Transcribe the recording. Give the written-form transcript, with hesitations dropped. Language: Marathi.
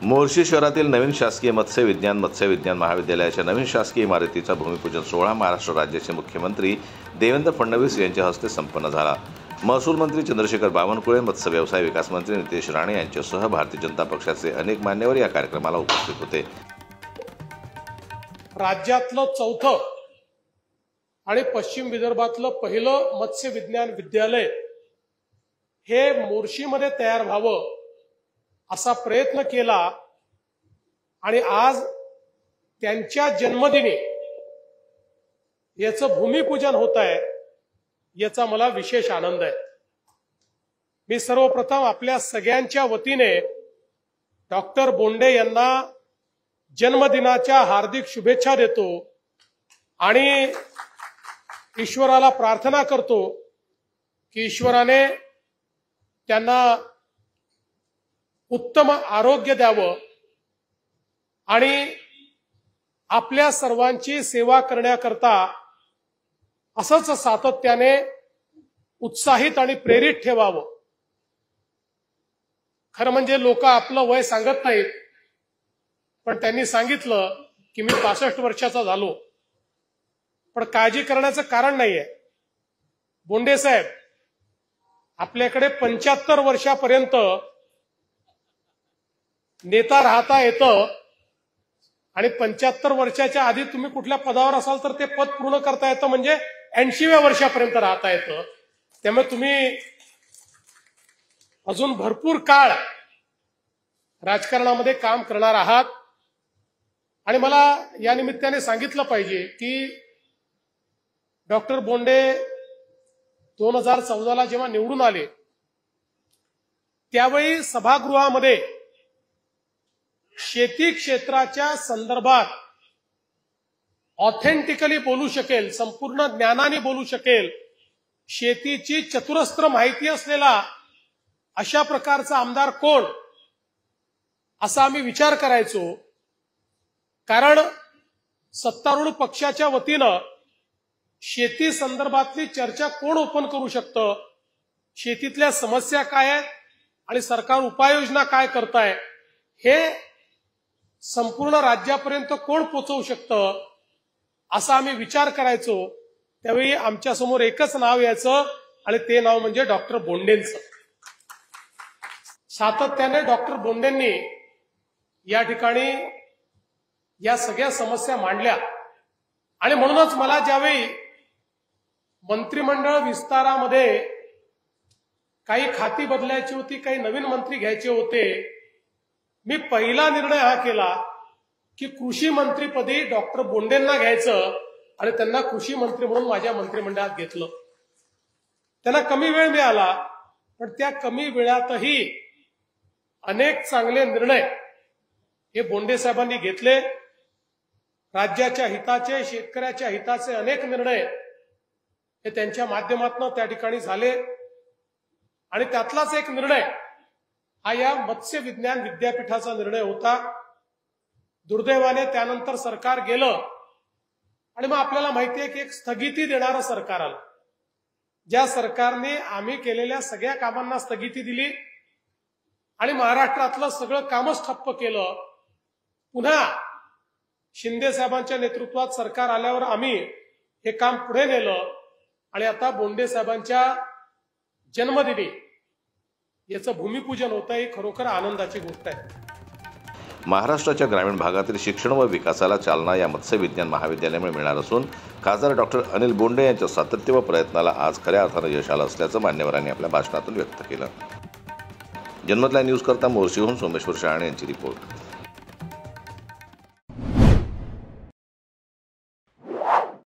मोर्शी शहरातील नवीन शासकीय मत्स्य विज्ञान महाविद्यालयाच्या नवीन शासकीय इमारतीचा भूमिपूजन सोहळा महाराष्ट्र राज्याचे मुख्यमंत्री देवेंद्र फडणवीस यांच्या हस्ते संपन्न झाला। महसूल मंत्री चंद्रशेखर बावनकुळे, मत्स्य व्यवसाय विकास मंत्री नितेश राणे यांच्यासह भारतीय जनता पक्षाचे अनेक मान्यवर या कार्यक्रमाला उपस्थित होते। राज्यातलं चौथं आणि पश्चिम विदर्भातलं पहिलं मत्स्य विज्ञान विद्यालय हे मोर्शीमध्ये तयार व्हावं असा प्रयत्न केला आणि आज त्यांच्या जन्मदिनी याचं भूमिपूजन होत आहे, याचा मला विशेष आनंद आहे। मी सर्वप्रथम आपल्या सगळ्यांच्या वतीने डॉक्टर बोंडे यांना जन्मदिनाच्या हार्दिक शुभेच्छा देतो आणि ईश्वराला प्रार्थना करतो की ईश्वराने त्यांना उत्तम आरोग्य द्यावं आणि आपल्या सर्वांची सेवा करण्याकरता असंच सातत्याने उत्साहित आणि प्रेरित ठेवावं। खरं म्हणजे लोक आपलं वय सांगत नाहीत, पण त्यांनी सांगितलं की मी 65 वर्षाचा झालो, पण काळजी करण्याचं कारण नाहीये। बोंडे साहेब, आपल्याकडे 75 वर्षापर्यंत नेता राहता येतं आणि 75 वर्षाच्या आधी तुम्ही कुठल्या पदावर असाल तर ते पद पूर्ण करता येतं, म्हणजे 80व्या वर्षापर्यंत राहता येतं। त्यामुळे तुम्ही अजून भरपूर काळ राजकारणामध्ये काम करणार आहात आणि मला या निमित्ताने सांगितलं पाहिजे की डॉक्टर बोंडे 2014ला जेव्हा निवडून आले त्यावेळी सभागृहामध्ये शेती क्षेत्राच्या संदर्भात ऑथेंटिकली बोलू शकेल, संपूर्ण ज्ञानाने बोलू शकेल, शेतीची चतुरस्त्र माहिती असलेला अशा प्रकारचा आमदार कोण, असा आम्ही विचार करायचो। कारण सत्तारूढ पक्षाच्या वतीनं शेती संदर्भातली चर्चा कोण ओपन करू शकतं, शेतीतल्या समस्या काय आहेत आणि सरकार उपाययोजना काय करताय हे संपूर्ण राज्यापर्यंत कोण पोहोचवू शकतं, असा आम्ही विचार करायचो। त्यावेळी आमच्या समोर एकच नाव यायचं आणि ते नाव म्हणजे डॉक्टर बोंडेंचं। सातत्याने डॉक्टर बोंडेंनी या ठिकाणी या सगळ्या समस्या मांडल्या आणि म्हणूनच मला ज्यावेळी मंत्रिमंडळ विस्तारामध्ये काही खाती बदलायची होती, काही नवीन मंत्री घ्यायचे होते, मी पहिला निर्णय हा केला की कृषी मंत्रीपदी डॉक्टर बोंडेंना घ्यायचं आणि त्यांना कृषी मंत्री म्हणून माझ्या मंत्रिमंडळात घेतलं। त्यांना कमी वेळ मिळाला, पण त्या कमी वेळातही अनेक चांगले निर्णय हे बोंडे साहेबांनी घेतले। राज्याच्या हिताचे, शेतकऱ्याच्या हिताचे अनेक निर्णय हे त्यांच्या माध्यमातून त्या ठिकाणी झाले आणि त्यातलाच एक निर्णय हा या मत्स्य विज्ञान विद्यापीठाचा निर्णय होता। दुर्दैवाने त्यानंतर सरकार गेलं आणि मग आपल्याला माहिती आहे की एक स्थगिती देणारं सरकार आलं। ज्या सरकारने आम्ही केलेल्या सगळ्या कामांना स्थगिती दिली आणि महाराष्ट्रातलं सगळं कामच ठप्प केलं। पुन्हा शिंदे साहेबांच्या नेतृत्वात सरकार आल्यावर आम्ही हे काम पुढे नेलं आणि आता बोंडे साहेबांच्या जन्मदिनी याचं भूमिपूजन होतं, ही खरोखर आनंदाची गोष्ट आहे। महाराष्ट्राच्या ग्रामीण भागातील शिक्षण व विकासाला चालना या मत्स्य विज्ञान महाविद्यालयामुळे मिळणार असून खासदार डॉक्टर अनिल बोंडे यांच्या सातत्य व प्रयत्नाला आज खऱ्या अर्थानं यश आलं असल्याचं मान्यवरांनी आपल्या भाषणातून व्यक्त केलं। जन्मत लाईव्ह न्यूज करता मोर्शीहून सोमेश्वर शहाणे यांची रिपोर्ट।